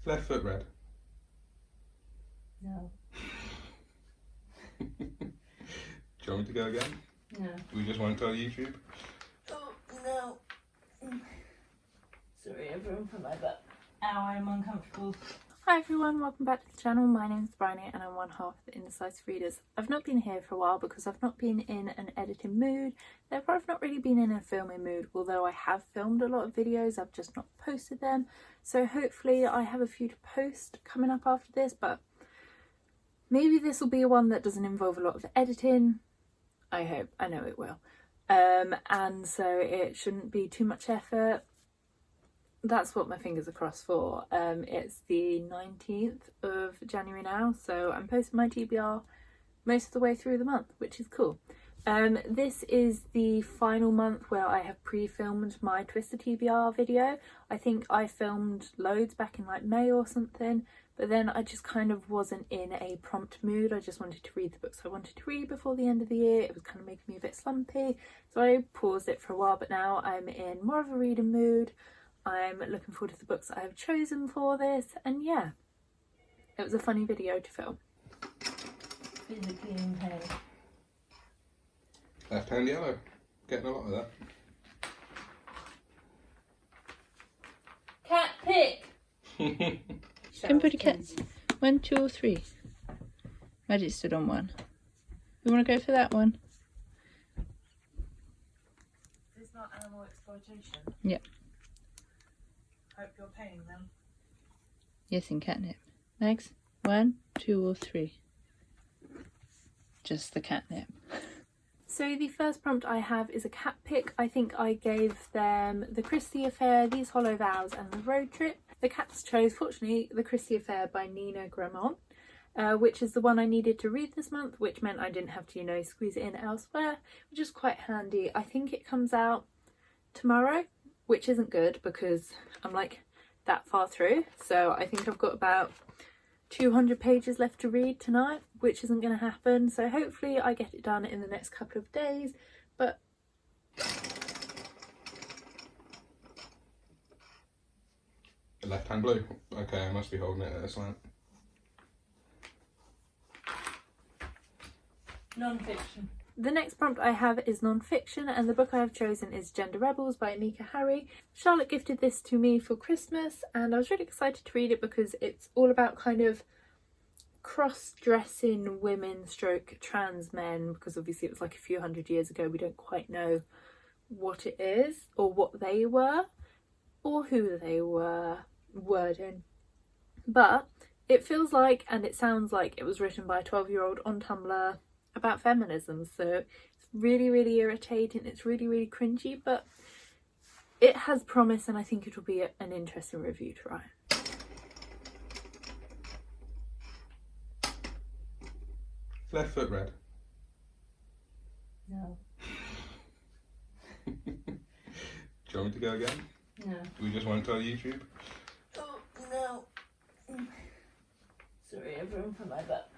Left foot red. No. Do you want me to go again? No. We just won't tell YouTube? Oh, no. Sorry everyone for my butt. Ow, I'm uncomfortable. Hi everyone, welcome back to the channel. My name is Bethany and I'm one half of the Indecisive Readers. I've not been here for a while because I've not been in an editing mood. Therefore I've not really been in a filming mood, although I have filmed a lot of videos, I've just not posted them. So hopefully I have a few to post coming up after this, but maybe this will be one that doesn't involve a lot of editing. I hope, I know it will. And so it shouldn't be too much effort. That's what my fingers are crossed for. It's the 19th of January now, so I'm posting my TBR most of the way through the month, which is cool. This is the final month where I have pre-filmed my Twister TBR video. I think I filmed loads back in like May or something, but then I just kind of wasn't in a prompt mood. I just wanted to read the books I wanted to read before the end of the year. It was kind of making me a bit slumpy, so I paused it for a while, but now I'm in more of a reading mood. I'm looking forward to the books I have chosen for this, and yeah, it was a funny video to film. Physically in pain. Left hand yellow. Getting a lot of that. Cat pick! Everybody cats. 1, 2 or 3. Meggitt stood on 1. You want to go for that one? Is this not animal exploitation? Yeah. Hope you're paying them. Yes, in catnip. Next. 1, 2 or 3. Just the catnip. So the first prompt I have is a cat pick. I think I gave them The Christie Affair, These Hollow Vows and The Road Trip. The cats chose, fortunately, The Christie Affair by Gramont, which is the one I needed to read this month, which meant I didn't have to, you know, squeeze it in elsewhere, which is quite handy. I think it comes out tomorrow, which isn't good because I'm like that far through. So I think I've got about 200 pages left to read tonight, which isn't going to happen. So hopefully I get it done in the next couple of days, but Left hand blue. Okay, I must be holding it at a slant. Non-fiction. the next prompt I have is non-fiction, and the book I have chosen is Gender Rebels by Aneeka. Charlotte gifted this to me for Christmas and I was really excited to read it because it's all about kind of cross-dressing women stroke trans men, because obviously it was like a few hundred years ago. We don't quite know what it is or what they were or who they were wording, but it feels like and it sounds like it was written by a 12-year-old on Tumblr about feminism. So it's really irritating, it's really cringy, but it has promise and I think it'll be an interesting review to write. Left foot red. No. Do you want me to go again? No. We just won't tell YouTube? Oh, no. Sorry everyone for my butt.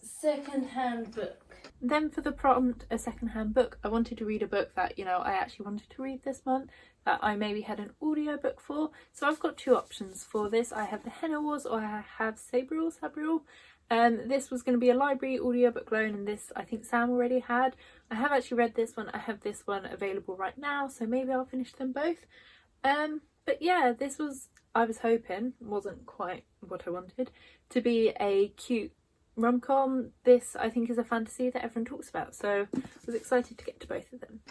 Secondhand book. Then for the prompt, a secondhand book, I wanted to read a book that, you know, I actually wanted to read this month, that I maybe had an audiobook for. So I've got two options for this. I have the Henna Wars or I have Sabriel. This was going to be a library audiobook loan, and this I think Sam already had. I have actually read this one. I have this one available right now, so maybe I'll finish them both. But yeah, this was, I was hoping, wasn't quite what I wanted, to be a cute rom-com. This I think is a fantasy that everyone talks about, so I was excited to get to both of them.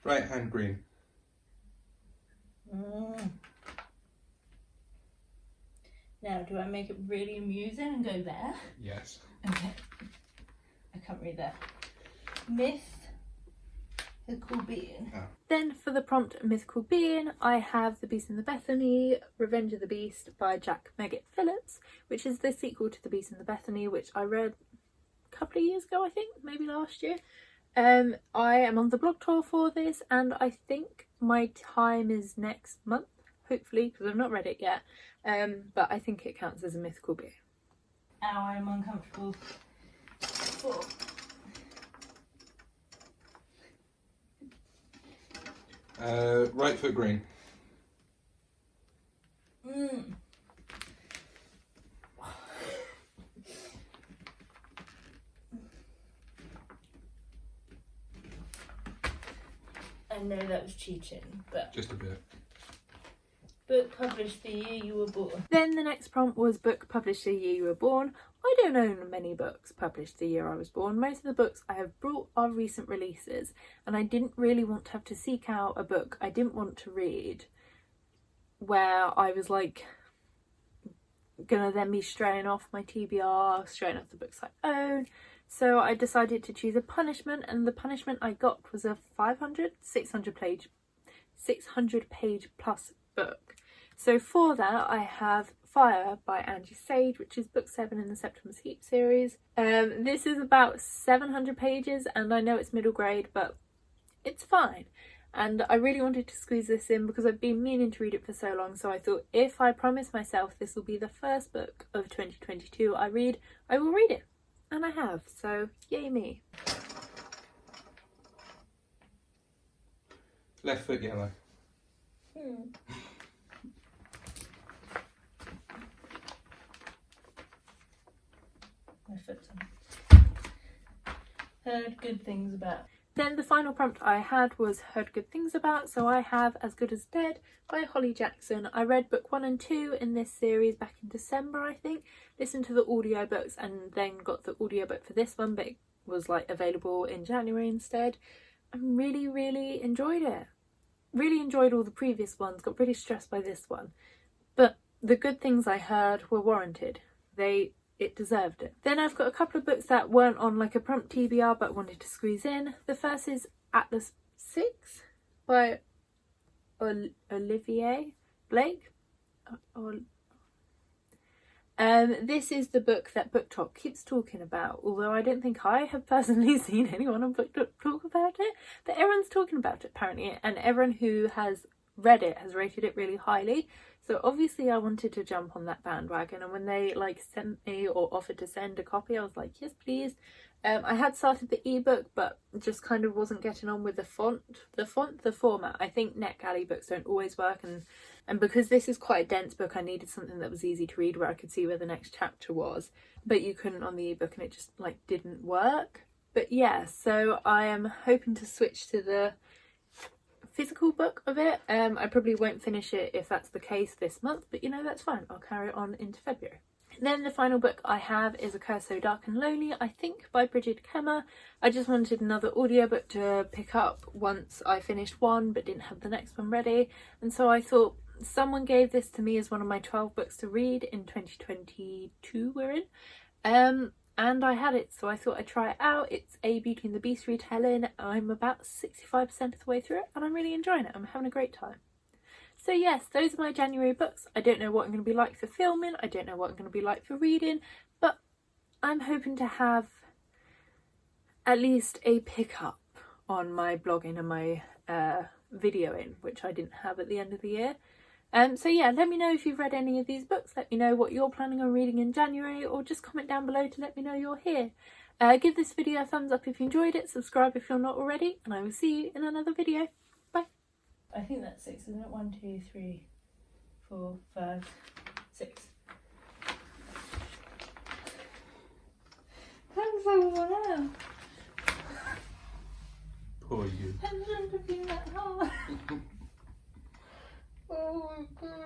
Right hand green. Now, do I make it really amusing and go there? Yes. Okay. I can't read that. Mythical being. Oh. Then for the prompt mythical being, I have The Beast and the Bethany, Revenge of the Beast by Meggitt-Phillips, which is the sequel to The Beast and the Bethany, which I read a couple of years ago, I think, maybe last year. I am on the blog tour for this, and I think my time is next month, hopefully, because I've not read it yet. But I think it counts as a mythical being. Ow, I'm uncomfortable. Oh. Right foot green. I know that was cheating, but Just a bit. book published the year you were born. Then the next prompt was book published the year you were born. I don't own many books published the year I was born. Most of the books I have brought are recent releases, and I didn't really want to have to seek out a book I didn't want to read where I was like gonna then be straying off my TBR, straying off the books I own. So I decided to choose a punishment, and the punishment I got was a 600 page plus book. So for that I have Fyre by Angie Sage, which is book 7 in the Septimus Heap series. This is about 700 pages, and I know it's middle grade, but it's fine. And I really wanted to squeeze this in because I've been meaning to read it for so long, so I thought if I promise myself this will be the first book of 2022 I read, I will read it. And I have, so yay me. Left foot yellow. My foot's on. Heard good things about. Then the final prompt I had was heard good things about, so I have As Good as Dead by Holly Jackson. I read book 1 and 2 in this series back in December, I think. Listened to the audiobooks and then got the audiobook for this one, but it was like available in January instead. I really enjoyed it. Really enjoyed all the previous ones, got really stressed by this one. But the good things I heard were warranted. It deserved it. Then I've got a couple of books that weren't on like a prompt TBR but wanted to squeeze in. The first is Atlas 6 by Olivie Blake. This is the book that BookTok keeps talking about, although I don't think I have personally seen anyone on BookTok talk about it, but everyone's talking about it apparently, and everyone who has read it has rated it really highly. So obviously I wanted to jump on that bandwagon, and when they like sent me or offered to send a copy, I was like, yes please. I had started the ebook but just kind of wasn't getting on with the format. I think NetGalley books don't always work, and because this is quite a dense book, I needed something that was easy to read where I could see where the next chapter was, but you couldn't on the ebook and it just like didn't work. But yeah, so I am hoping to switch to the physical book of it. I probably won't finish it if that's the case this month, but you know, that's fine, I'll carry it on into February. Then the final book I have is A Curso Dark and Lonely, I think by Brigid Kemmer. I just wanted another audiobook to pick up once I finished one but didn't have the next one ready, and so I thought someone gave this to me as one of my 12 books to read in 2022 we're in, and I had it, so I thought I'd try it out. It's a Beauty and the Beast retelling. I'm about 65% of the way through it and I'm really enjoying it. I'm having a great time. So yes, those are my January books. I don't know what I'm going to be like for filming, I don't know what I'm going to be like for reading, but I'm hoping to have at least a pickup on my blogging and my videoing, which I didn't have at the end of the year. So yeah, let me know if you've read any of these books, let me know what you're planning on reading in January, or just comment down below to let me know you're here. Give this video a thumbs up if you enjoyed it, subscribe if you're not already, and I will see you in another video. Bye. I think that's 6, isn't it? 1, 2, 3, 4, 5, 6. Thanks so much. Poor you. I shouldn't have been that hard. Oh my god.